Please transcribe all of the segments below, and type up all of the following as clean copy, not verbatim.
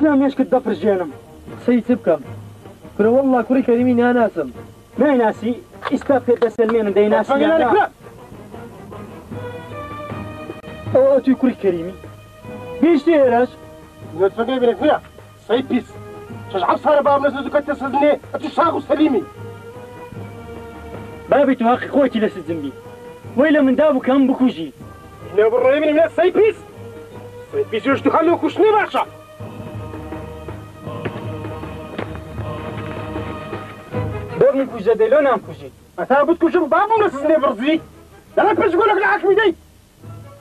لا مش كنت دفر جينم سيد سبكم كرة والله كوري كريمين يا ناسم ما ناسي استغفر بس المين دي ناسي لا او تو كوري كريمي بيش تيراش نتفقي بينك فيها سيد بيس تشعب صار باب ناس كنت تسدني تشاغو سليمي بابي تهاقي خوتي لس الزنبي ويلا من دابو كان بكوجي هنا بالرأي من سيد بيس سيد بيس يوش تخلوك وشني باشا دورني كوجا دي لو نام كوجي أتا بتكوشم بابو ناس برزي لا باش يقول لك الحاكمي دي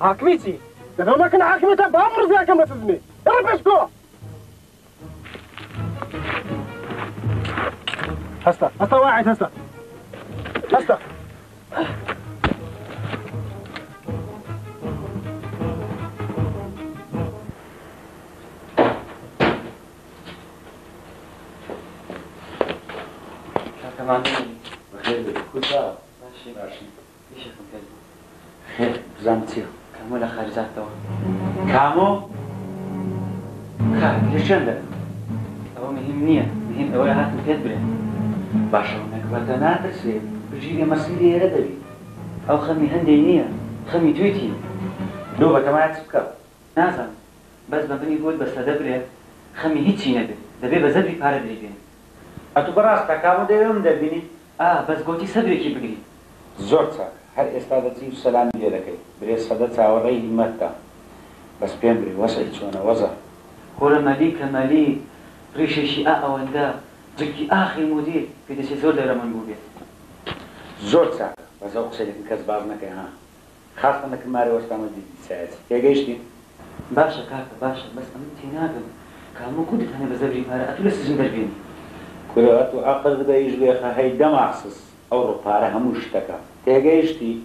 حاكميتي لو ما كان حاكمي تا بابو رزي كما تزني يلا باش كو هستا واعد هستا تمام بخير كل شيء ماشي ايش كنت خير بزانتيو كامو لا خارجات تو كامو ليش عندك هو مهم اول هات تدبر باشا هناك بتناتس بجي مسؤوليه ردبي او خمي هندينيه خمي تويتي دوبا كمان تسكر نازم بس ببني يقول بس تدبر خمي هيتشي ندبي دبي بزبري بارد ريبين أتو براستا كامو ديوم دبيني بس قوتي صبري كي بقري زورتا هر استادتي السلام ليلكي بريس صدتها وري متى بس بيمبري وصل شونا وزا كل مالي ريشي شيء وندا جكي آخر مدير في دشي زور دايرة من بوبيا زورتا بس أقصد لك كسبابنا ها خاصة انك ماري وستعمل دي ساعات يا جيشتي باشا كاكا باشا بس أمتي ناقم كامو كنت أنا بزبري بارا أتو لسه جنبربيني كلاتو عقد دا يجلي هيدا معصص او رفاره هموشتكا تيجيشتي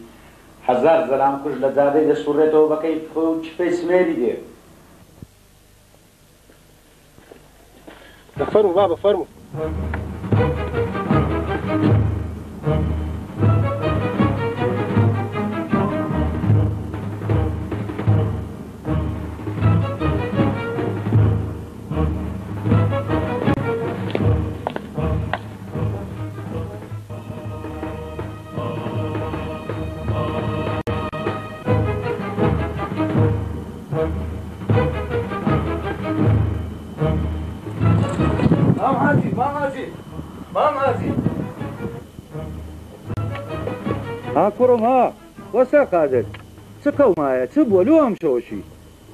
هزار زلام كوش لزادي دا سورتو بكي تخوش في سميلي دي فرموا بابا فرموا ها كرم ها وسا قادر سكو معايا تبوا لو امشوشي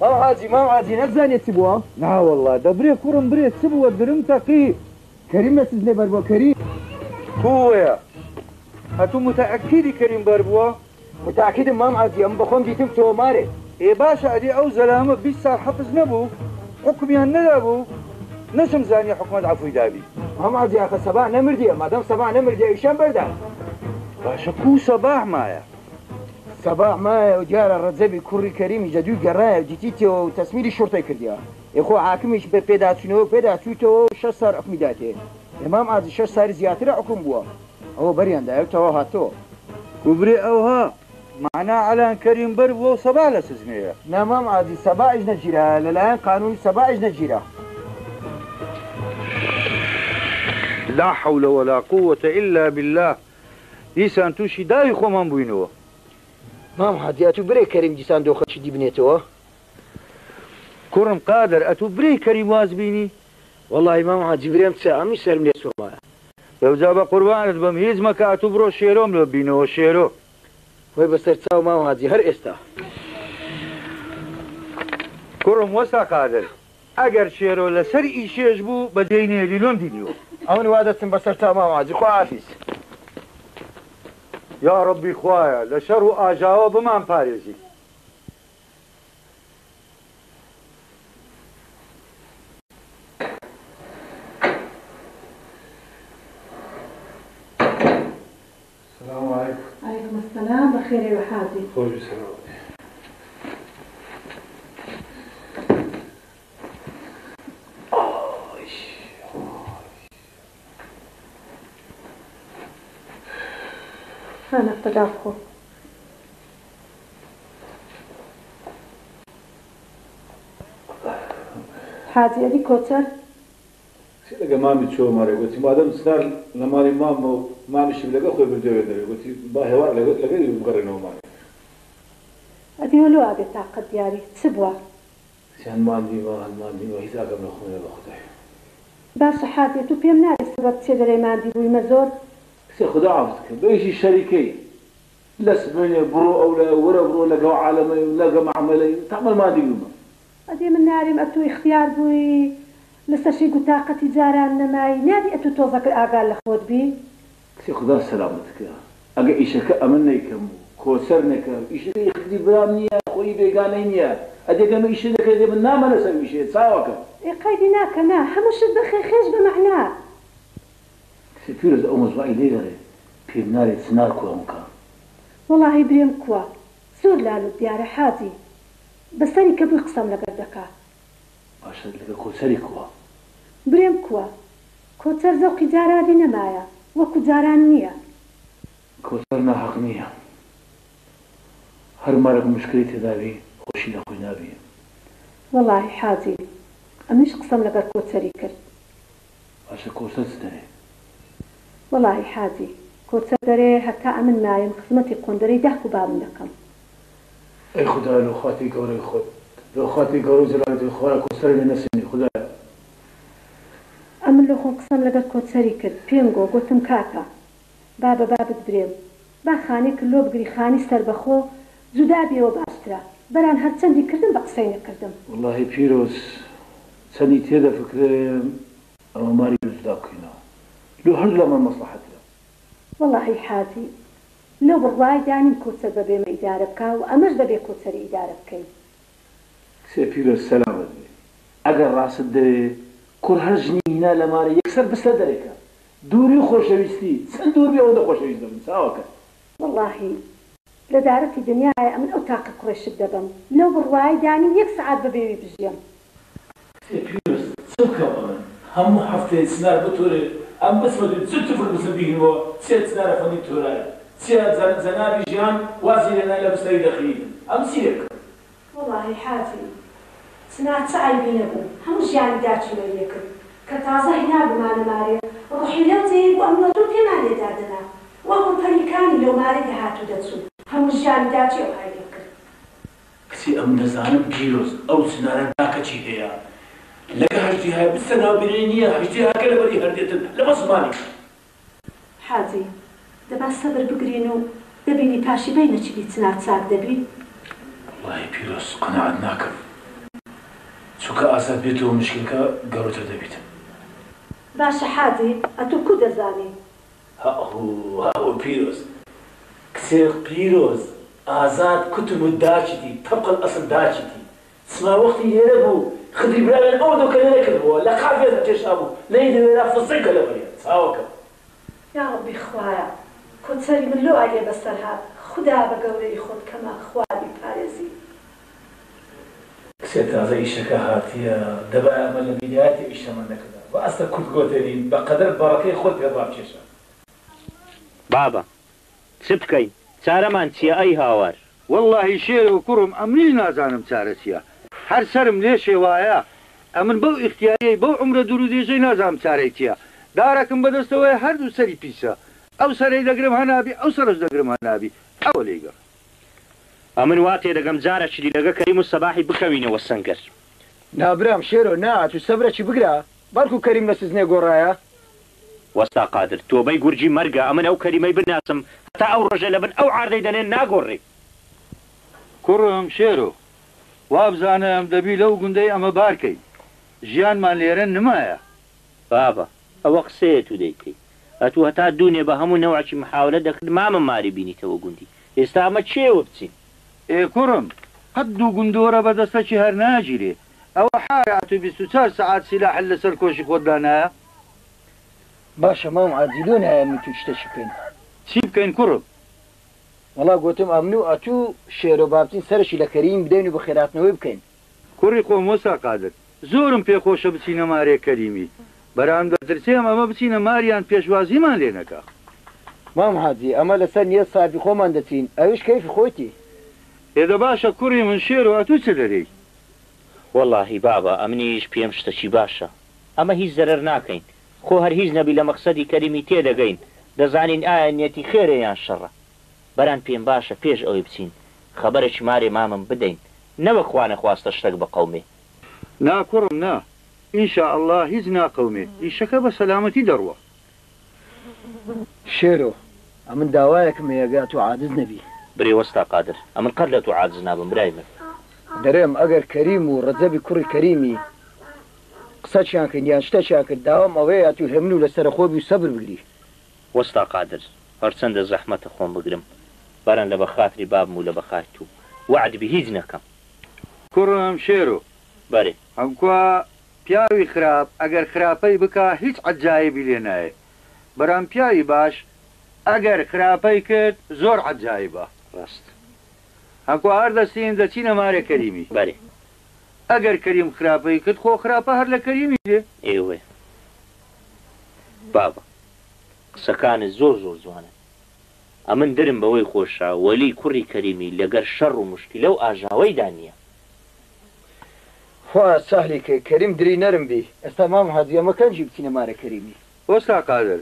ما عادي نزاني تبوا لا والله دبري كرم بري تبوا درم تقي كريم سيدني بربو كريم هو يا هاتو متأكدي كريم بربوا متأكد ما عادي ام بخون بيتم تو ماري اي باشا ادي او زلامه بيصار حفظ نبو حكمي هالندابو نسم زاني حكم العفو دابي ما عادي يا اخي صباح نمردي ما دام صباح نمردي ايشان بردا باشا كو صباح معايا صباح ما وجار الرزبي كوري كريم جدو جراي جيتي وتسميري الشرطه كرديا اخو حاكمش بيداتشنو بيداتشو شصار اقميداته امام عادي شصار زياتر حكم بوا هو بريان دا تو هاتو كبري اوها معنا على كريم بربو وصباح لسزميه نعم عادي صباح اجنا جيرا للان قانون صباح اجنا جيرا لا حول ولا قوة إلا بالله ديسان توشي داي خو من بوينوه مام عادي اتو بري كريم جيسان دوخه شدي بنيتو كرم قادر اتو بري كريم وازبيني والله مام عادي بريم تساعة مش سلم لي سورما لو جاب قربانت بمهيز مكا اتو برو شيروم لو بينوه شيرو وي بسر تساو مام عادي هر استا كرم وسا قادر اگر شيرو لسر ايشيش بو بديني ليلون دينيو اوني وادت بسر تساو مام عادي خو عافيس يا ربي خوايا لشر آجاوا بمان باريزي السلام عليكم. عليكم السلام بخير يا وحادي. خوش السلام. أنا افتقافكم. حاجی ئەدی کۆچەر لەگە مامی چۆ مارێ گوتی مادەم سنار لە ماڵی مام و مامیشم لەگە خۆی بردەوێت دەوێت گوتی با هێوار لەگەری بگەڕێنەوە مارێ ئەدی وەلو ئابێت تاقەت دیاری چ بووە هەنماندیوە هیچ ئاگەم لە خۆنە بە خودای باشە حاجێت و پێم نارێت سبەب چێ دەرێ ماندی بوویمە زۆر کسێ خدا عافت کرد بەیشی شەریکەی لەس بێنێ بڕۆ ئەو لە وەرە بڕۆ لەگەڵ عالەمەی و لەگە معاملەی تەمەڵ مادی بوومە ئەدێ من نارێم ئەتو اختیار بووی لەسەر شەی گوتاقەتی جاران نەمایی نادی ئەتو تۆزەکە ئاگار لە خۆت بی کسێ خدا سەلامت کرد ئەگە ئیشەکە ئەمن نەیکەم و کۆسەر نەکەم ئیشەکەی خدی برام نییە خۆی بێگانەی نییە ئەدێگەمە ئیشە دەکرێت دێ من نامەنە سەر ئیشێ چاوەکە قەیدی ناکە نا هەموو شت بەخێ خێش بە مەعنا کسێ پیرۆز ئەو مەزوعی لێگەڕێ پێم نارێت سنار کوڕمکە وەڵاهی برێم کووە زۆر لالوت دیارە حاجی بەسەری کە بووی قسەم لەگەر دەکا باشە لەگە کۆسەری کووە برێم کووە کۆچەر زەوقی جارانی نەمایە وەکو جاران نییە کۆسەر ناحەق نییە هەر مارەک مشکلی تێداوی خۆشی لە خۆی نابی وەڵاهی حاجی ئەمیش قسەم لەگەر کۆچەری کرد باشە کۆسەر چ دەرێ وەڵاهی حاجی کۆچەر دەرێ هەتا ئەمن نایم خزمەتی قۆندەرەی داک و بابم دەکەم ئەی خدا لە خاتی گەورەی خۆت لە خاتی گەورە جەلالی خۆرە کۆسەری لێ نەسێنی خدایە ئەمن لە خۆم قسەم لەگەر کۆچەری کرد پێم گوتم کاکە بابە بابت برێم با خانێک لۆ بگری خانی سەربەخۆ جودا بێەوە باشترە بەران هەرچەندی کردم بە قسەی نەکردم وەڵاهی پیرۆز چەندی تێدە فکرێم ئەوە ماری جودا بکەینەوە لۆ هەر لەمە مەسلحەتە وەڵاهی حاجی لەو بڕوای دانیم کۆچەر بەبێمە ئیدارە بکە و ئەمەش دەبێ کۆچەری ئیدارە بکەین کسێ پیرۆز سەلامت بێ ئەگەر ڕاست دەوێ کوڕ هەر ژنی هینا لە مارە یەکسەر بستە دەرێکە دووری و خۆشەویستی چەند دوور بێ ئەوەندە خۆشەویست دەبن چاوەکە وەڵاهی لە دارەتی دنیاە ئەمن ئەو تاقە کوڕێشت دەبم لەو بڕوای دانیم یەک سەعات بەبێوی بژیم کسێ پیرۆز چ بکەم ئەمن هەموو هەفتەیە چنار بتۆرێ ئەم بسمەدە چ تفر بسە بگینەوە چێ چنارە فەنی تۆرایە چێ زەنابی ژیان وازی لێنای لە بستەری دەخین ئەم چیەکە وەڵاهی حاجی چنا چ عیبی نەبوو هەموو ژیانی داچینە یەکرد کە تازە هینا بمانە مارێ ڕوحی لەو جێی بۆ ئەم نەزوو پێمان لێدادەنا وەکو پەریکانی لەو مارەی دەهاتوو دەچوو هەموو ژیانی داچی ئەو هایە کرد کسی ئەم دەزانم پیرۆز ئەو چنارە ناکەچی هەیە لەگە هەژدی هەیە بستە ناوبینەی نییە هەژدی هاکە لەبەری هەردێتن لەمە زمانی حاجی دەبا سەبر بگرین و دەبینی پاشی بینە چی چنار چاک دەبی وڵی پیرۆز قەنەعەت ناکەم چونکە ئاساد بێتەوە مشکلەکە گەورەتر دەبێت باشە حاجی ئەتۆ کو دەزانی هاو پیرۆز کسێ پیرۆز ئازاد کتب و داچیتی طبق ئەسڵ داچیتی سما وەختی لێرە بوو خدری براوێن ئەوە دۆکە نەکردبووە لە قافێدا تێشا بوو لەی دەوێرا فزیکە لەبەریە چاوەکە یا ڕەبی خوایە کۆچەری من لۆ ئاگێ بەسەر هات خدا بە گەورەی خۆت کەما خوابی پارێزی کسێ تازە ئیشەکە هاتیە دەبا ئەمە لە بیدایەتی ئیشەمە نەکردا و ئەستە کورت گۆتێنین بەقەدەر بەڕەکەی خۆت پێ بابکێشە بابە چ بکەین چارەمان چییە ئەی هاوار واللهی شێر و کوڕم ئەمنی نازانم چارە چییە هەر سرم لێ شێوایە ئەمن بەو ئیختیاریەی بەو عمرە دوور و دێژەی نازانم چارەی چییە دارەکەم بەدەستەوەی هەردوو سەری پیسە ئەو سەرەی دەگرم هەنابی ئەو سەرش دەگرم هەنابی ئەوە لێگە ئەمن وا تێدەگەم جارە چی لەگە کەریم و سەباحی بکەوینەوە سەنگەر نابرام شێرۆ نا تو سەبرەکی بگرە بەڵکو کەریم لە سزنێ گۆڕایە وەستا قادر تۆبەی گورجی مەرگە ئەمن ئەو کەریمەی بناسم هەتا ئەو ڕۆژە لەبن ئەو عاردەی دەنێن ناگۆڕێ کوڕم شێرۆ وابزانم دەبی لەو گوندەی ئەمە بارکەی ژیانمان لێرە نمایە بابە ئەوە قسەیە تو دەیکەی ئەتوو هەتا دوونێ بە هەموو نەوەکی محاولە دەکرد مامە ماری بینیتەوە گوندی ئێستا ئەمە چێوە بچین ئێ کوڕم قەت دوو گوندۆرە بەدەستەکی هەر ناگیرێ ئەوە حارەتو 24 سەعات سیلاح لەسەر کۆشی خۆتدانایە باشە مام عادیلۆ نایە من تو شتێکی بکەین چی بکەین کوڕم وەڵا گوتم ئەمن و ئەتوو شێرۆ بابتین سەرشی لە کەریم بدەین و بە خێراتنەوەی بکەین کوڕی خۆم وەسا قادر زۆرم پێخۆشە بچینە مارێ کەریمی بەرام دەترسێم ئەمە بچینە ماریان پێشوازیمان لێ نەکا مام حاجی ئەمە لەسەر نیە سافی خۆمان دەچین ئەویش کەیفی خۆیتی ئێدە باشە کوڕی من شێر و ئەتوو چ دەرەی واللهی بابا ئەمنیش پێم شتەکی باشە ئەمە هیچ زەرەر ناکەین خۆ هەر هیچ نەبی لە مەقسەدی کەریمی تێدەگەین دەزانین ئایا نیەتی خێرە یان شەڕە بەران پێم باشە پێش ئەوەی بچین خەبەرێکی مارێ مامم بدەین نەوە خوا نەخواستە شتێک بە قەومێ نا کوڕم نا ئینشاء الله هیچ ناقەومێ ئیشەکە بە سەلامەتی دەڕوە شێرۆ ئەمن داوایەکم هەیەگات و عاجز نەبی برێ وەستا قادر ئەمن قەت لە تو عاجز نابم برای من دەرێم ئەگەر کەریم و ڕەجەبی کوڕی کەریمی قسەچیان کرد یان شتەچیان کرد داوام ئەوەیە تو هێمن و لەسەر خۆبی و سەبر بگری وەستا قادر هەرچەندە زەحمەتە خۆم بگرم بەرەن لە بەخاتری بابم و لە بەخات تو وعدبی هیچ نەکەم کوڕم شێرۆ بەرێ ئەمکوا پیاوی خراپ ئەگەر خراپەی بکە هیچ عەجایبی لێ نایە بەرام پیاوی باش ئەگەر خراپەی کرد زۆر عەجایبە ڕاست هەکوا هەر دەستین دەچینە مارێ کەریمی بەرێ ئەگەر کەریم خراپەی کرد خۆ خراپە هەر لە کەریمی دێ ئێوێ بابا قسەکانت زۆر زۆر جوانە ئەمن درم بەوەی خۆشە وەلی کوڕی کەریمی لەگەر شەڕ و مشکلە و ئاژاوەیدا نییە خوا ساهلی کە کەریم دری نەرم بی ئێستا مام هەزیەمەکەنجی بچینە مارە کەریمی وەستا قادر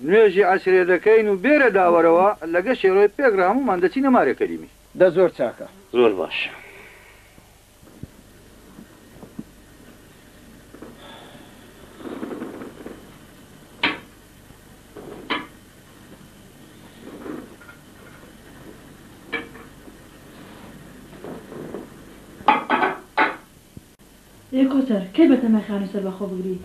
نوێژی عەسرێ دەکەین و بێرە داوەرەوە لەگە شێڕۆی پێگرا هەموومان دەچینە مارە کەریمی دە زۆر چاکە زۆر باشە کۆتەر کەی بەتەمای خانی سەر بەخۆ بگری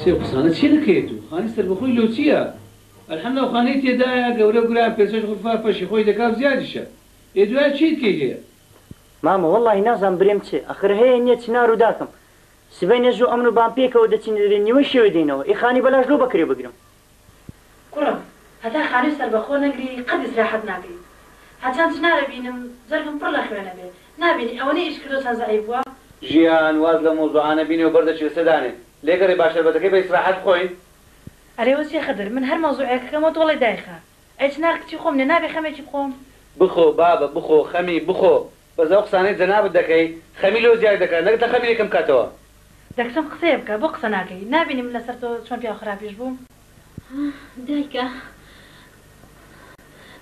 سێ قسانە چی دەکەیت و خانی سەر بەخۆی لۆ چییە ئەلحەمدە و خانەی تێدایە گەورە گوران پێچەش غرفا پەشی خۆی دەکات زیادیشە ئێ دوای چیت کەیتێ مامە وەڵی نازان برێم چێ ئەخر هەیە نییە چنار و داکەم سبەی نەژوو ئەمن و بام پێکەوە دەچین دەبێن نیوە شێوە دێنەوە ئێ خانی بەلاش لۆ بەکرێ بگرم کوڕم هەتا خانی سەر بەخۆ نەگری قەت ئیسراحەت ناکەی هەچەند چنارە بینم زەرگم پڕ لە خوێنە بێ نابینی ئەوەنەی ئیش کردو چەند زەعیف بووە ژیان واز لە مۆزوعانە بینی و بەردەچی لەسەدانێ لێگەڕێ باشەربەتەکەی بە ئیسراحەت بخۆی ئەرێ وەچێ خەدر من هەر مەوزوعەکەکەمەوە تۆڵی دایخە ئەی چنار کچی خۆم نێ نابێ خەمێکی بخۆم بخۆ بابە بخۆ خەمی بخۆ بەزەو قسانەی جەنابەت دەکەی خەمی لۆ زیاد دەکات نەگەتە خەمی یەکەم کاتەوە دەکسم قسەیە بکە بۆ قسە ناکەی نابینی من لەسەر تۆ چۆن پیا خراپیش بووم دایکە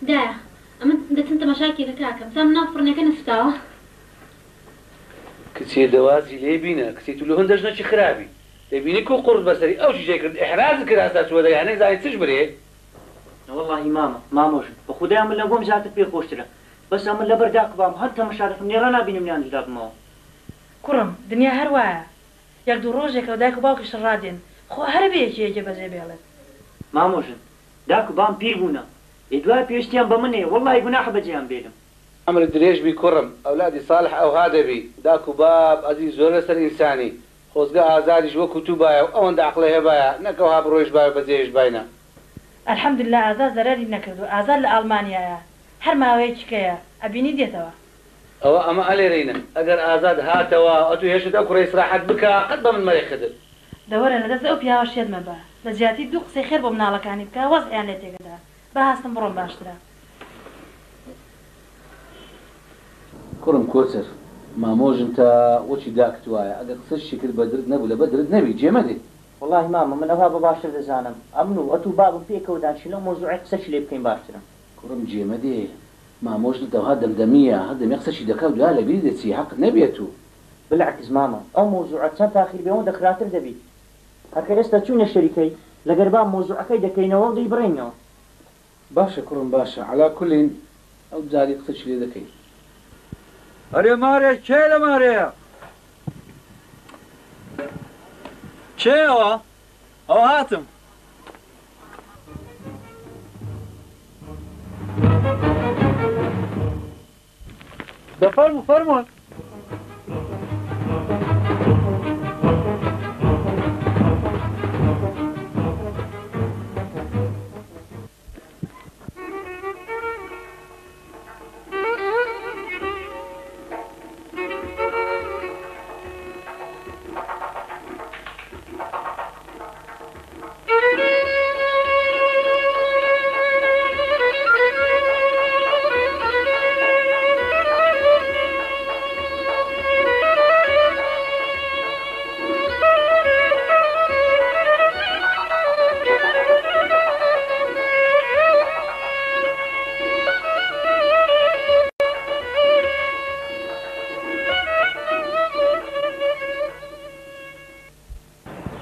دایە ئەمە دەچن تەماشاکی دەکاکەم سام ناو فڕنەکە نسفتاوە کچێ دەوازی لێ بینە کچێ تو لە هەندەش نەچی خراپی دەبینی کۆ قورس بەسەری ئەو شیژەی کرد ئیحراز کرد هەستا چوە دەیانەی زانی چش برێ وەڵڵاهی مامۆژم بە خودای من لە بۆم زیاتر پێ خۆشترە بەس ئەمن لەبەر داکبام هەر تەمەشارەکەم نێڕە نابینم نیان دابمەوە کوڕم دنیا هەر وایە یەک دوو ڕۆژێکە و دایک و باوکیش ڕادێن خۆ هەر بەیەکێکە بەجێ بێڵێت مامۆژم داک و بام پیر بوونە ئێ دوای پێویستیان بە منێ وەڵڵاهی گوناحە بەجێیان بێنم ئەمرت درێژ بی کوڕم ئەولادی ساڵح ئەوها دەبی داک و باب ئەزیز زۆر لەسەر ئینسانی خۆزگە ئازادیش وەکو تو باە و ئەوەندە عەقڵە هێبایە نەکەوها بڕۆیش باە بەجێیش باینە الحەمدلله ئازاد زەرەری نەکردو ئازاد لە ئەڵمانیایە هەر ماوەیەکیکەیە ئەبینی دێتەوە ئەوە ئەمە ئەلێرەینە ئەگەر ئازاد هاتەوە ئەتو هێشت ئەو کوڕی ئیسراحەت بکە قەت بە من مەرێخدر دەوەرە لەدەست ئەو پیاوە شێدمە بە لە زیاتی دوو قسەی خێر بۆ مناڵەکانی بکە وەزعیان لێ تێگەدا بە هاستم بڕۆم باشترە کوڕم کۆچەر مامۆژم تا وەچی داکتوایە ئەگەر قسەشی کرد بەدرت نەبوو لە بەدرت نەبی جێمە دێ وەڵڵاهی مامە من ئەوها بە باشتر دەزانم ئەمن و ئەتوو بابم پێکەوە دانشی لەو مۆزوعی قسەشی لێ بکەین باشترە کوڕم جێمە دێ مامۆژ دەوها دەمدەمیە هەردەمێ قسەشی دەکات دوای لەبیری دەچی حەق نەبێت و بالعکس مامە ئەو مۆزوعە چەند تاخیر بێەوە دەخراتر دەبیت هەرکە ئێستا چوونە شەریکەی لەگەر با مۆزوعەکەی دەکەینەوە و دەیبڕێنەوە باشە کوڕم باشە عەلا کولین ئەو جاری قسەشی لێ دەکەی ئەرێ مارێ کێ لە مارەیە کێەوە ئەو هاتم دەفەرموو فەرموون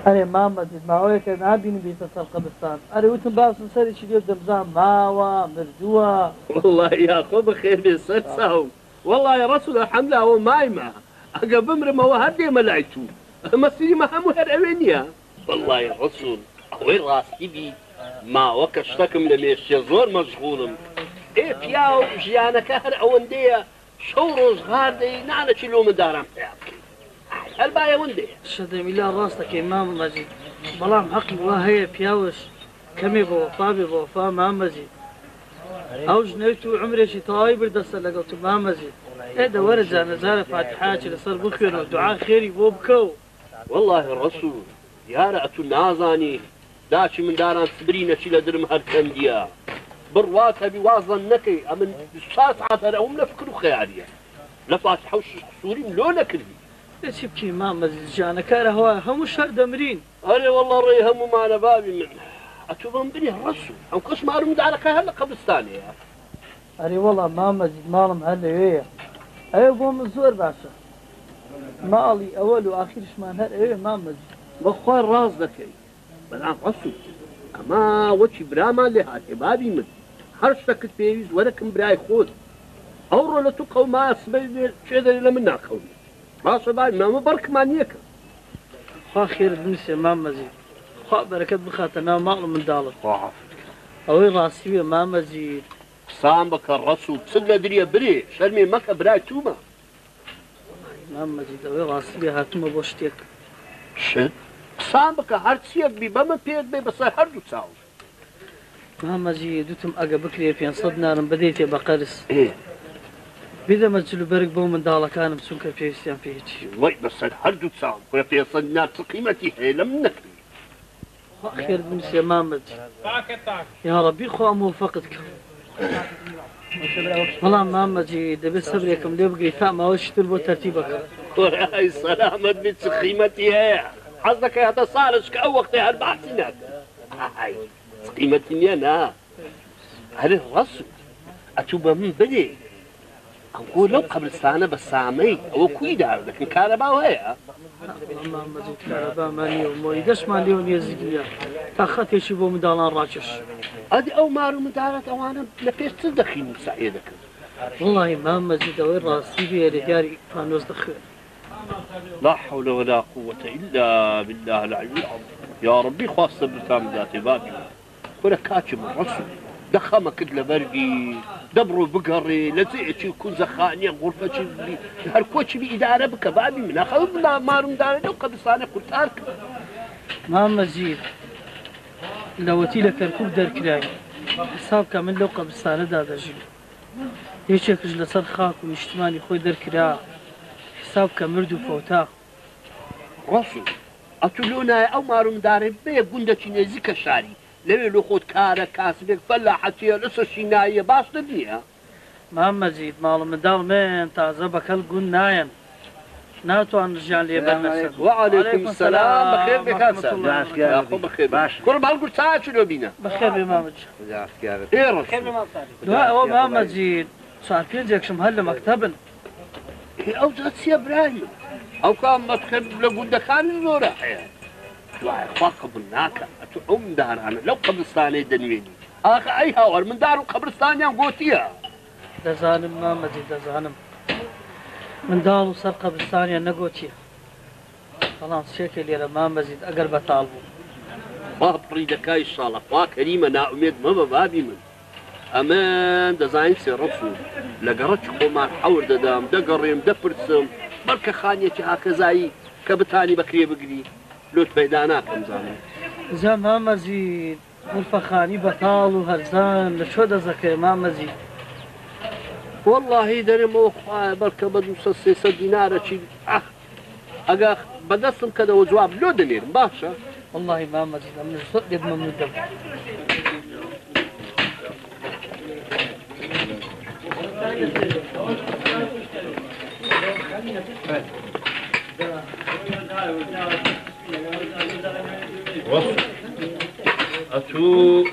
ئەرێ مامەزید ماوەیەکە نابینی بیتە سەر قەبرستان ئەرێ وتم باسم سەرێکی لێ دەبزان ماوە مردووە والله یاخۆ بەخێر بێ سەر چاوم والله ڕەسوولە حەملاوە مایمە ئەگە بمرمەوە هەر دێمە لای تو مەسیریمە هەموو هەر ئەوێ نییە والله ڕەسوول ئەوەی ڕاستی بی ماوە کە شتەکم لە مێشتێ زۆر مەشغوڵم ئێ پیا و ژیانەکە هەر ئەوەندەیە شەو ڕۆژغار دەی نانەچی لۆ منداران پیا بکەی هەر با ئەوەندەیە شەدەمیلا ڕاستەکەی مامەزید بەڵام حەقی وا هەیە پیاوەش کەمێ بە وەفا بێ بە وەفا مامەزید ئەو ژنەوێت و عمرێکی تەواوی بردەسەر لەگەڵ تو مامەزید ئێدە وەرە جانەزارە فاتحاچی لەسەر بخوێنەوە دوعا خێری بۆ بکەو والله ڕەسوول دیارە ئەتو نازانی داچی منداران سبرینەچی لە درم هەر کەندیە بڕوات هەبی وازن نەکەی ئەمن ساعت هەر ئەوم لە فکر و خەیاریە لە فاتحە و سووریم لۆ نەکردی چی بکەی مامەزید ژانەکارە هەوا هەموو شەر دەمرین ئەرێ والله ڕێی هەموومانە بابی من ئەتو بەم بنێ ڕەسوول ئەم کەس مارمدارەکە هەر لە قەبرستانەیە ئەرێ وەڵام مامەزید ماڵم هەر لەوەیە ئەوێ بۆ من زۆر باشە ماڵی ئەوەل و ئاخیرشمان هەر ئەوێ مامەزید بەخوا ڕاز دەکەی بەڵام ڕەسوول ئەمە وەچی برامان لێ هاتێ بابی من هەر شتەکەت پێویست وەرەکەم برای خۆت ئەوڕۆ لە تو قەوما سبەی چێ دەری لە من ناخەونی باشە بابی مەمە بەڕکمان نییەکە خوا خێرت بنووسێ مامەزید خوا بەرەکەت بخاتە ناو ماڵ و منداڵت ئەوەی ڕاستی وێ مامەزید قسان بکە ڕەسوول چ لە دریە برێ شەرمێ مەکە برای تومە مامەزید ئەوەی ڕاستی وێ هاتوومە بۆ شتێک شت قسان بکە هەر چیەک بی بەمە پێت بێ بەسەر هەردوو چاو مامەزید دوتم ئەگە بکرێ 500 نارم بدەیتێ بە قەرز بدەمە جلوبەرگ بۆ منداڵەکانم چونکە پێویستیان پێ هیچی وەی بەسەر هەردوو چاوم خۆ 500 نار چ قیمەتی هەیە لە من نەکردی خێر بنووسێ مامەزید یا ڕەبی خوا موفەقت کە بەڵام مامەزید دەبێت سەبرێکم لێ بگەیت تا ماوە شتر بۆ تەرتیبەکە ئای سەلامەت بێت چ قیمەتی هەیە حەز دەکەی هەتە ساڵش کە ئەو وەختەی هەر باسی ناکە چ قیمەتی نییە نا هەرێ ڕەسوول ئەتوو بە من بدێ ئەمگۆ لەو قەبرستانە بە سامەی ئەوە کوی دار دەکەن کارەباو هەیە مامەزید کارەبامانیە و مۆی دەشمان لێوە نێزیگریە تا خەتێکی بۆ منداڵان ڕاکێش ئەدی ئەو مار و منداڵەت ئەوانە لە پێش چ دەخین و سعیە دەکەن وڵی مامەزید ئەوەی ڕاستی بێ لە دیاری پانۆز دەخوێن لا حول ولا قوة إلا بالله العلي العظيم يا ربي خاصة برتام ذاتي بابي ولا كاتب الرسول دخمة كد لبرقي دبرو بقري لزيتي كون زخاني غرفة هالكوتش بإدارة بك بابي من أخذ بلا مارم داري لو قبصاني قلت أرك مامەزید لەوەتی لە کەرکوب دەرکرای حساب کە من لەو قەبرستانەدا دەژیم هیچێکش لەسەر خاک و نیشتمانی خۆی دەرکرا حساب کە مرد و فۆتا ڕەسوول ئەتو لۆنایە ئەو مارمدارێ بێ گوندەکی نێزیکە شاری لەوێ لە خۆت کارە کاسبێک فەلاحەتیە لەسەر شیناییە باش نەبیە مامەزید ماڵ منداڵ من تازە بەکەل گون نایەن ناتوان ژیان لێ بەرنەسەر وعليكم السلام بخير بك بخير باش كل ما نقول ساعة شنو بينا بخير بمامەزید ايه دوای ئەوە مامەزید ساعت 5 هەر لە مەکتەبن ئەو زاتسیە برایم ئەو کام مەتخب لە گوندەکانی زۆرە هەیە دوای خوا قبول ناکە ئەتو ئەو مندارانە لەو قەبرستانەی دەنوێنی ئاخە ئەی هاوەر مندار و قەبرستانیان گۆتیە دەزانم مامەزید دەزانم منداڵ و سەر قەبرستانیان نەگۆچیە بەڵام شتێکە لێرە مامەزید ئەگەر بەتاڵ بوو خوا پڕی دەکای شاڵە خوا کەریمە ناومێد مەبە بابی من ئەمن دەزانین سێ ڕەسوول لە گەڕەکی خۆمان حەور دەدام دەگەڕێم دەپرسم بەڵکە خانیەکی هاکەزایی کە بتانی بەکرێ بگری لۆت پەیدا ناکەم زانم زە مامەزید غورفەخانی بەتاڵ و هەرزان لە چۆ دەزەکەی مامەزید واللهی دەرێمەوە خوایە بەڵکە بە 200-300 دینارەکی ئەگە بەدەستم کەدەوە جواب لۆ دەنێرم باشە واللهی مامەزید ئەمن زۆر لێت مەمنون دەبم ئەتوو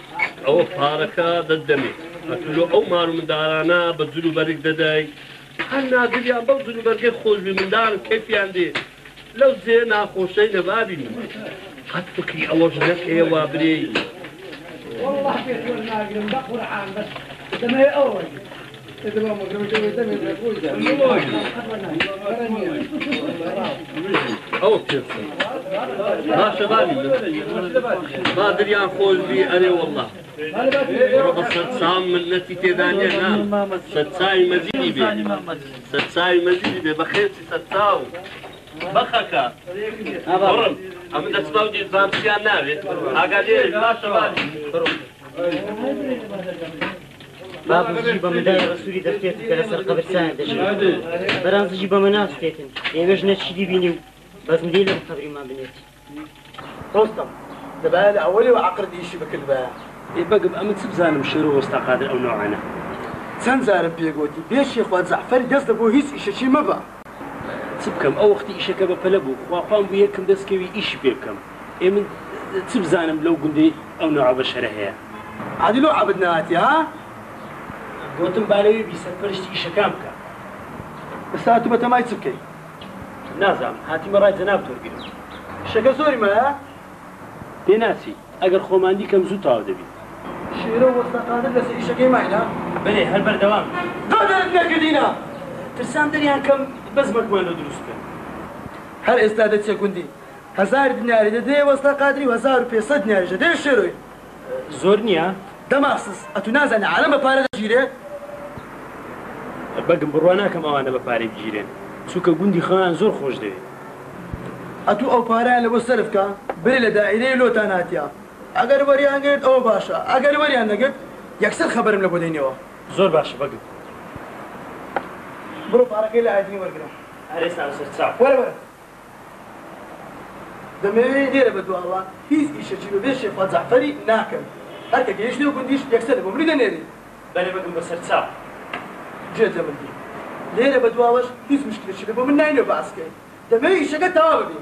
ئەوە پارەکە دەدەمێت ئەتوو ئەو مار و مندارانە بە جلوبەرگ دەدای هەر نادریان بەو جلوبەرگەی خۆشبی مندارن کەفیان دێ لەو جێ ناخۆشەی نەبابی من قەت فکری ئەوەش نەکەیەوە برێ والله بيت والناقل مدقور عام بس دمي اول اذا ما مقرب دمي ئەو پێ باشە بامی با دریان خۆش بی ئەرێ وەڵڵا ڕۆبە سەد منەتی تێدا نیە نا سەد چاوی مەزیدی بێ سەد چاوی مەزیدی بێ بە خێرچی سەد چاو بەخەکە بڕم ئەمە دەچما و جێزانسیان ناوێت ئاگادێ باشە بامی بابزی بە مندای ڕسووری دەستێت کە لەسەر قەبرستان دەژێت بەرانزیی بە مەناستێتن ئێوەش نەچیدی بینی و بەس مدەی لەم قەبریمان بنێت ڕۆستەم دەبایە لە ئەوەلێ و عەقردی ئیشی بکرد بە بەگم ئەمە چ بزانم شێر و وەستا قادر ئەو نەوعانە چەند جارم پێگوتی بێشی خوا جەعفەری دەست بۆ هیچ ئیشەکی مەبە چ بکەم ئەو وەختی ئیشەکە بە پەلە بوو خواپان بوو یەکم دەستکەوی ئیشی پێ بکەم من چ بزانم لەو گوندەی ئەو نەوع بەشەرە هەیە عادی لۆ عەبد نهاتی ها گوتم بالەوەی بیسەرپەرشتی ئیشەکان بکە ئێستا تو بەتەمای چ بکەی نازانم هاتیمە ڕای جەناب تۆرگرم شەکە زۆری مایە پێناچی ئەگەر خۆماندی کەم زوو تاو دەبی شێرە و وەستاقادر لەسەر ئیشەکەی ماینە بەێ هەر بەردەوام دادارت نەکردینە ترسان دەریان کەم بەزمەکوانە دروست بکەن هەر ئێستا دەچێ گوندی 1000 دیناری دەدەیە وەستاقادری و 1500 دیناریش دەدەیە شێرۆی زۆر نییە دەماخسس ئەتو نازانە عالەم بە پارە دەگیرێ بەگم بڕوا ناکەم ئەوانە بە پارەی بگیرێن چووکە گوندی خەوان زۆر خۆش دەوێت ئەتو ئەو پارەیان لەبۆ سەرف بکە برێ لە دائیرەی لۆتان هاتیە ئەگەر وەریان گرت ئەوە باشە ئەگەر وەریان نەگرت یەکسەر خەبەرم لە بۆ دەینەوە زۆر باشە بەگم بڕۆ پارەکەی لە ئایدنی وەرگرە هەرێستا سەر چاو وەرە وەرە دەمەوێت لێرە بە دواوە هیچ ئیشەکی بە بێ شێخوا جەعفەری ناکەم هەر کە گەیشتنی و گوندیش یەکسەر بۆ مری دەنێری بەلێ بەگم بەسەر چاو جێتە مندی لێرە بە دواوەش هیچ مشکلێکی لە بۆ من ناینەوە باسکەی دەمەوێت ئیشەکە تەوا ببێ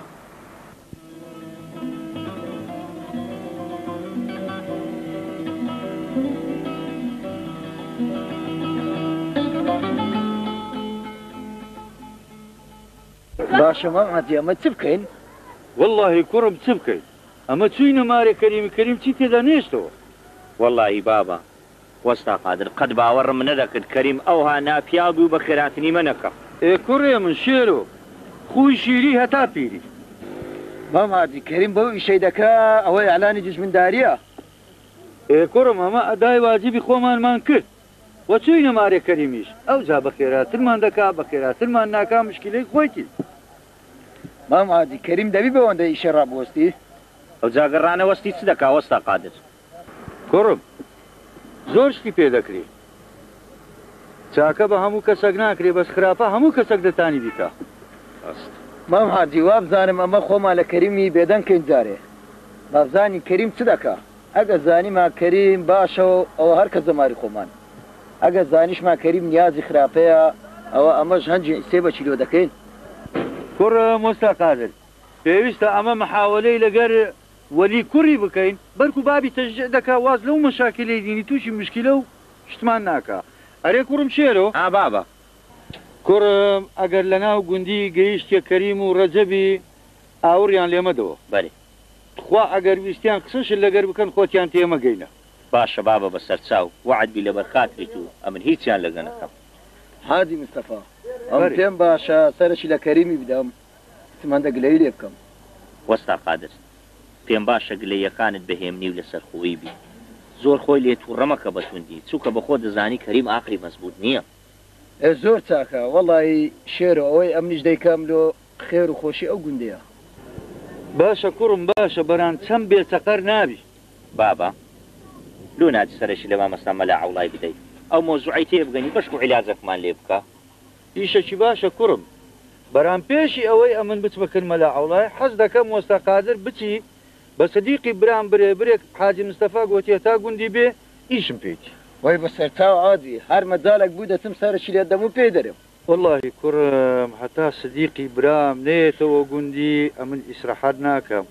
باشە مامەتی ئەمە چ بکەین والله کوڕم چ بکەین ئەمە چووینە مارێ کەریمی کەریم چی تێدا نێشتەوە واللهی بابە وەستا قادر قەت باوەڕم نەدەکرد کەریم ئەوها ناپیا بوو بە خێراتنی منەکە ئێ کوڕێ من شێرۆ خوی شیری هەتا پیری مامەتی کەریم بەو ئیشەی دەکا ئەوەی ئەعلانی دژمنداریە ئێ کوڕم ئەمە ئەدای واجبی خۆمانمان کرد وە چووینە مارێ کەریمیش ئەو جا بە خێراترمان دەکا بە خێراترمان ناکا مشکلەی خۆیتی مامەتی کەریم دەبی بەوەندە ئیشە ڕابوەستی ئەو جاگەڕانە وەستی چ دەکا وەستا قادر کوڕم زۆر شتی پێ دەکرێ چاکە بە هەموو کەسەک ناکرێ بەس خراپە هەموو کەسەک دەتانی بیکە مامەتی وا بزانم ئەمە خۆمان لە کەریمی بێدەنکەین جارێ بابزانی کەریم چ دەکا ئەگە زانیما کەریم باشەوە ئەوە هەر کە زەماری خۆمان ئەگە زانیشما کەریم نیازی خراپەیە ئەوە ئەمەش هەنجی سێ بە چیلۆ دەکەین کوڕم وەستا قادر پێویستە ئەمە محاولەی لەگەر وەلی کوڕی بکەین بەرکو بابی تەشجیع دەکا واز لەو مەشاکلەی دینی تووشی مشکلە و شتمان ناکا ئەرێ کوڕم شێرۆ بابە کوڕم ئەگەر لە ناو گوندی گەیشتە کەریم و ڕەجەبی ئاوڕیان لێمەدەوە بەێ خوا ئەگەر ویستیان قسەش لەگەر بکەن خۆتیان تێمەگەینە باشە بابە بەسەر چاو وعدبی لە بەرخاتریت و ئەمن هیچیان لەگە نەکەم هادی مستەفا ئەم پێم باشە سەرشی لە کەریمی بدەم تمەندە گلەی لێ بکەم وەستا قادر پێم باشە گلەیەکانت بەهێمنی و لەسەر خۆی بی زۆر خۆی لێ تووڕەمەکە بەتوندی چووکە بەخۆ دەزانی کەریم ئاقری مەزبوط نییە زۆر چاکە وەڵی شێرە ئەوەی ئەمنیش دەیکەم لۆ خێر و خۆشی ئەو گوندەیە باشە کوڕم باشە بەران چەند بێچەقەر نابی بابە لۆ ناچ سەرشی لە مامەستا مەلا عوڵای بدەیت ئەو مۆزوعی تێ بگەنی بەشک و عیلاجەکمان لێ بکە ئیشەکی باشە کوڕم بەرام پێشی ئەوەی ئەمن بچ بکەن مەلا عوڵای حەز دەکەم وەستا قادر بچی بە سەدیقی برام برێ برێک حاجی مستەفا گوتیە تا گوندی بێ ئیشم پێیتی وای بەسەر تاو عادی هەر مەدالێک بوو دەچم سەرشی لێ دەم و پێ دەرێم واللهی کوڕم هەتا سەدیقی برام نێتەوە گوندی ئەمن ئیسراحەت ناکەم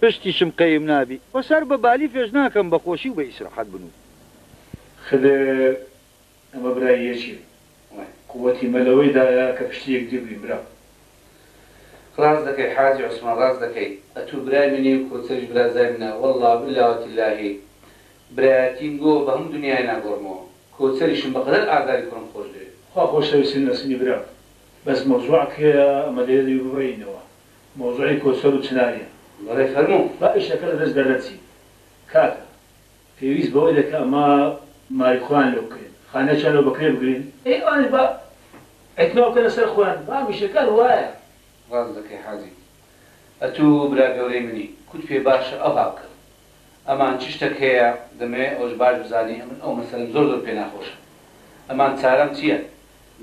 پشتیشم قەیم نابی وە سەر بە بالی فێش ناکەم بە خۆشی و بە ئیسراحەت بنوو خدە ئەمە برای یەکی قووەتی مەلەوەیدایە کە پشتی یەک دیبرین برا ڕاست دەکەی حاجی عوسمان ڕاست دەکەی ئەتوو برای منی و کۆچەریش برازای منە وەڵڵا بالله وتیلاهی برایەتیم گۆ بە هەموو دنیای ناگۆڕمەوە کۆچەریشم بەقەدەر ئاگاری کوڕم خۆش دەوێت خوا خۆشەویستن نەسمی برا بەس مەوزوعکە ئەمە لێدەی ببڕینەوە مۆزوعی کۆسەر و چناریە بەڵێ فەرموو با ئیشەکە لەدەست دەرەچی کاکە پێویست بەوەی دەکە ئەمە ماریخوان لێ بکرێن خانەیان لەو بەکرێ بگرین ئەوانش بە ئەتنەوەکە لەسەر خوان با میشەکان وایە ڕاست دەکەی حاجی ئەتوو برا گەورەی منی کوت پێ باشە ئەو هاوکە ئەمان چ شتێک هەیە دەمەوێت ئەوش باش بزانی من ئەو مەسەلەم زۆر زۆر پێ ناخۆشە ئەمان چارەم چییە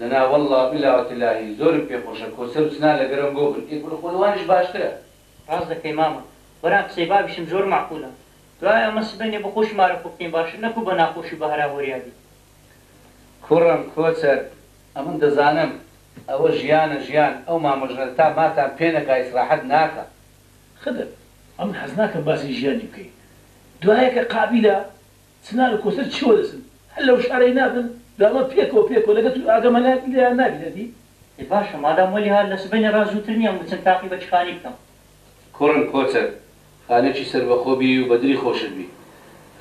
لەنا وەڵڵا بالله وتیلاهی زۆرم پێ خۆشە کۆسەر و چنا لەگەرم گۆ بن ئێگوڵ خۆلوانش باشترە ڕاست دەکەی مامە وەرا قسەی بابیشم زۆر معقولە دوای ئەمە سبەینێ بە خۆش مارە خۆ بکەین باشتر نەکو بە ناخۆشی بە هەراوەریابی کوڕم کۆچەر ئەمن دەزانم ئەوە ژیانە ژیان ئەو مامەژنە تا ماتان پێ نەکا ئیسراحەت ناکە خدر ئەمن حەز ناکەم باسی ژیانی بکەین دوایەکە قابیلە چنا لە کۆسەر چیوە دەسن هەر لەو شارەی نابن داڵە پێکەوە لەگە تو ئاگەمە لێیان نابینەتی باشە مادام وەلی هەر لە سبەینە ڕازووتر نییە بچم تاقی بە چخانی بکەم کوڕم کۆچەر خانەکی سەربەخۆبی و بەدری خۆشت بی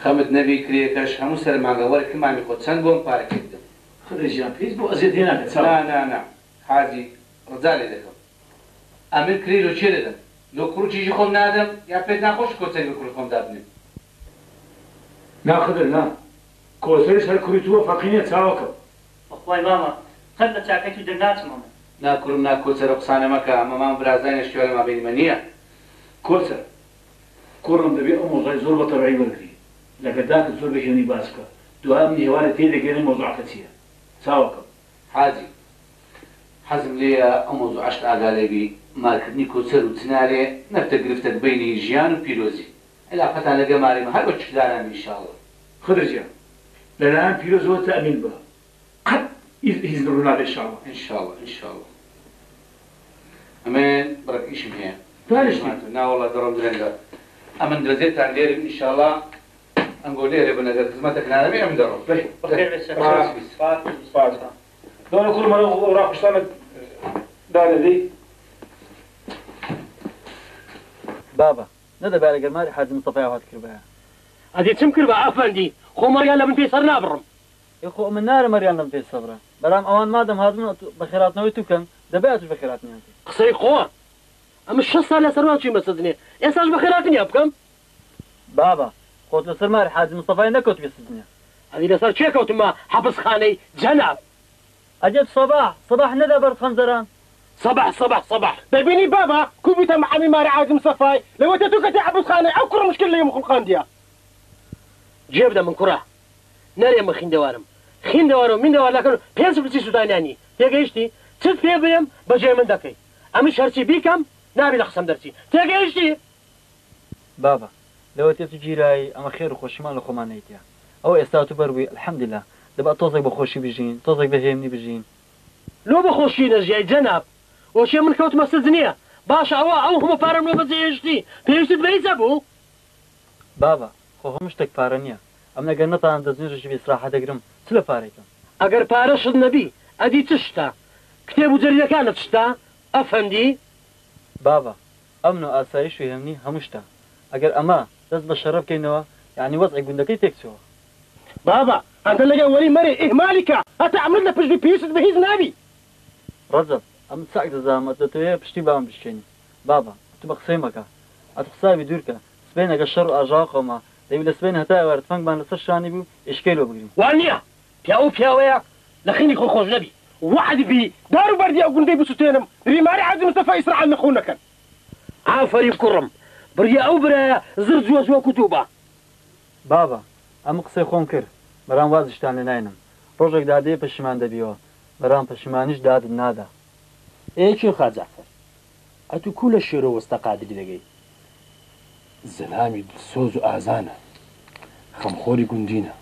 خەمت نەبی کرێکەش هەموو سەرمانگەوەرەکە مامی خۆت چەند بۆم پارەکەی بدەم خدر ژیان پێویست بۆ ئەزیێت هێ ناکەت نا حاجی ڕجا لێ دەکەم ئەمن کرێ لۆ چێ دەدەم لۆ کوڕچیژی خۆم نادەم یا پێت ناخۆش کۆچەری بە کوڕ خۆم دابنێ نا خدر نا کۆسەریش هەر کوڕیتووە فەقینێ چاوەکە بەخوای مامە قەت لە چاکەی تو دەرناچمەوە ناکوڕم ناکۆچەرە قسانە مەکە ئەمە مام برازای نەشتوێ لە مابینمە نییە کۆچەر کوڕم دەبێت ئەو مۆزای زۆر بە تەبعی وەرگری لەگەداکە زۆر بەهێنی باس بکە دوای ئەم هێوانە تێدەگەێنێ مۆزوعەکە چییە چاوەکە حاجی حەزم لێیە ئەو مۆزوع عەشق ئاگا لێبی مارکردنی کۆچەر و چنارێ نەبتە گرفتەک بینی ژیان و پیرۆزی علاقەتان لەگە ماریمە هەر بە چداران ئینشاڵڵا خدر ژیان لەلایەن پیرۆزەوە تەئەمین بە قەت هیچ ڕووناکە ئینشاڵڵا ئەمێن بڕێک ئیشم هەیە دانیشتی ناوەڵا دەڕۆم درەنگە ئەمن درەزێتان لێرم ئینشاڵڵا ئەنگۆ لێرە بنەگەر خزمەتێک نادەبێ ئەم دەڕۆم دۆنە کوڕمەڵە ڕاقشتانە دادەدەی بابا نەدەبێت لەگەر ماری حاجی مستەفای هات کرد بەیە ئەدی چم کرد بە ئەفەندی خۆ مەریان لە من پێی سەر نابڕم خۆ من نارە مەریان لەم پێی سەبرە بەرام ئەوان مادەم هاتمن بە خێراتنەوەی تو بکەن دەبێت توش بە خێراتنیان قسەی خۆ ئەمە 6 سال لەسەر وا چووین بەسەدنێ ئێستاش بە خێراتنیا بکەم بابا خۆت لەسەر ماری حاجی مستەفای نەکەوت بێسدنیا ئەدی لەسەر چێ کەوتمە حەبسخانەی جەناب ئەجەب سەباح نەدا بەرد خەنجەران صباح دەبینی بابا کوبیتە محەمی ماری حاجی مستەفای لەوەتە تو کەتی حەبسخانەی ئەو کوڕ مشکل لێ مخڵقاندیە جێ بدە من کوڕە نەرێمە خیندەوارم خیندەوارە و میندەوارەکەن پێنج بچی سودانیانی تێگەیشتی چت پێ بێم بەجێ من دەکەی ئەمیش هەرچی بیکەم نابی لە قسەم دەرچی تێگەیشتی بابا لەوە تێ تو گیرایی ئەمە خێر و خۆشیمان لە خۆمانەیتە ئەو ئێستا تو بەروی الحەمدلله دەبا تۆزێک بە خۆشی بژین تۆزێک بەهێمنی بژین لۆ بە خۆشی نەژیای جەناب وەشێ من کەوتمە سزنیە باشە ئەوە ئەو هەموو پارەم لۆ بەجێهێشتی پێویستت بەیزە بوو بابا خۆ هەموو شتێک پارە نییە ئەم نەگەر نەتان دەستنوێژی بێ ئیسراحەت دەگرم چ لە پارێکم ئەگەر پارەشت نەبی ئەدی چ شتە کتێب و جەریدەکانت شتە ئەفەندی بابا ئەمن و ئاسایش و هێمنی هەموو شتە ئەگەر ئەمە دەست بە شەڕە بکەینەوە یعنی وەزعی گوندەکەی تێکچەوە بابا ئەنتە لەگەڵ وەری مەرێ ئیهمالیکە هەتا ئەمر لە پشتی پێویستت بە هیچ نابی ڕەجەب ئەم چاک دەزانمە دەتەوێت پشتی بام بشکێنی بابا تو بە قسەی مەکە ئەت قساوی دوورکە سبەینەگە شەڕ و ئاژاو قەوما دەبی لە سبەین هەتا ئێوارد فەنگمان لەسەر شانی بوو ئشکەی لۆ بگرین وان نییە پیاو پیاوەیە لە خینی خۆ خۆش نەبی وعد بی دار و بەردی ئەو گوندەی بسووتێنم ریماری حاجی مستەفا ئیسراحەت نەخۆ نەکەن ئافەری کوڕم بڕیە ئەو برایە زر جوۆ جوۆ کوتوبە بابا ئەم قسەی خۆم کرد بەرام وازشتان لێ ناینم ڕۆژێک دادەیە پەشیمان دەبیەوە بەرام پەشیمانیش دادت نادا ئێکی خاجافەر ئەتو کو لە شێرە وەستە قادری دەگەی زەلامی سۆز و ئازانە خەمخۆری گوندینە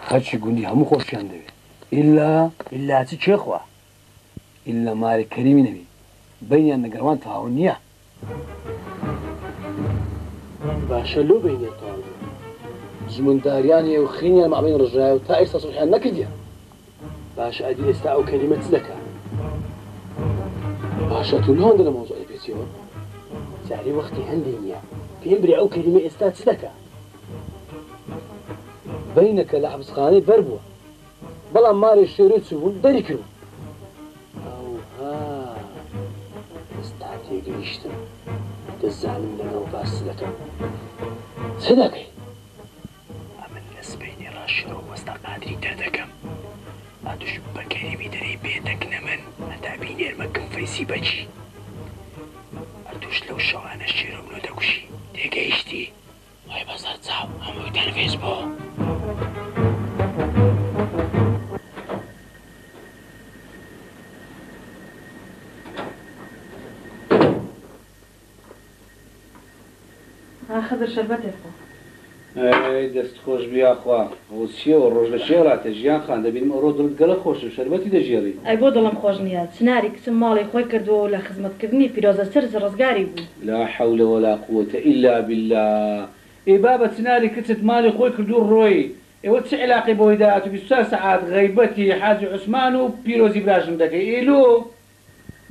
خەرچی گوندی هەموو خۆشیان دەوێت ئیلا چی چێخوا ئیلا ماری کەریمی نەبی بینیان نەگەڕوان تەواو نییە باشە لۆ بینێتەوە زمنداریانیە و خینیان مابین ڕژایە و تا ئێستا سڵحیان نەکردیە باشە ئەدی ئێستا ئەو کەلیمە چ دەکات باشە تو لۆندە لە مۆزۆی کچیەوە جارێ وەختی هەندێک نییە پێم برێ ئەو کەریمە ئێستا چ دەکا بینەکە لە حەبسخانەی بەر بووە بەڵام مارێ شێرە چوو بوون دەری کردو ئەوها ئێستا تێگەیشتم دەزانم لەگەڵ باس دەکەم چ دەکەی ئەمن لە سبەینی ڕاشنەوە وەستا قادری دەردەکەم ئاتوش بە کەریمی دەرەی بێدەکنە من هەتا بینێرمەکەم فەیسی بەچی ئەتوش لەو شەوانە شێرم لۆ دەکوشی تێگەیشتی وای بەسەر چاو هەمووی دەرفێز بۆ خەدر شەربەتێک خۆ دەست خۆش بیاخوا ئەو چیەوە ڕۆژ لە شێڕاتە ژیان خان دەبینم ئەوڕۆ دڵت گەلە خۆشە شەربەتی دەژێڕی ئەی بۆ دڵم خۆش نییە چناری کچم ماڵی خۆی کردووە و لە خزمەتکردنی پیرۆزە سرج ڕزگاری بوو لا حول ولا قوة إلا بالله ئێ بابە چناری کچت ماڵی خۆی کردو ڕۆی ئێوە چه علاقی بۆی داات و 24 سەعات غەیبەتی حاجی عوسمان و پیرۆزی براژم دەکەی ئێلۆ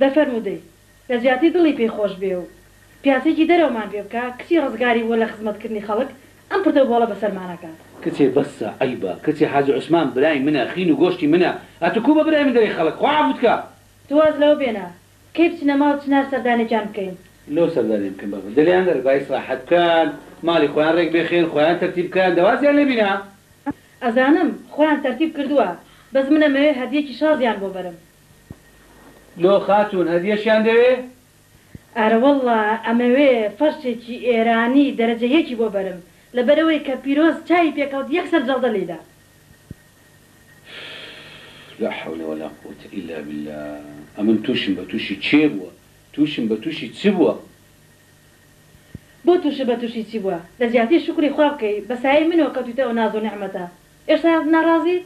دەفەرمودەی لە زیاتی دڵی پێی خۆش بێ و پیاسێکی دەرەومان پێ بکە کچی ڕزگاری بووە لە خزمەتکردنی خەڵک ئەم پردە بۆڵە بەسەرمانەکات کچێ بەسە ئەیبە کچی حاجی عوسمان برای منە خین و گۆشتی منە ئەتو کوو بە برای من دەری خەڵک خوا عەفوت کە تواز لەو بێنە کەی بچنە ماڵ چنار سەردانێکیان بکەین لەو سەردانی بکەن بابە دەلیان دەرگای ئیسلاحەت بکەن ماڵی خۆیان ڕێک بێخێن خۆیان تەرتیب بکەن دەوازیان لێبینە ئەزانم خۆیان تەرتیب کردووە بەس منەمەوێ هەدیەکی شازیان بۆ بەرم لۆ خاتون هەدیەشیان دەوێ ئارە وەڵڵا ئەمەوێ فەرشێکی ئێرانی دەرەجەیەکی بۆ بەرم لەبەرەوەی کە پیرۆز چای پێکەوت یەکسەر جەڵدە لێدا لا حول ولا قوة إلا بالله ئەمن تووشم بە تووشی چێ بووە تووشم بە تووشی چ بووە بۆ تووشە بە تووشی چی بووە لە زیاتی شکری خوا بکەی بەسایی منەوە کەوتیتەوە ناز و نەحمەتە ئێستا ناڕازیت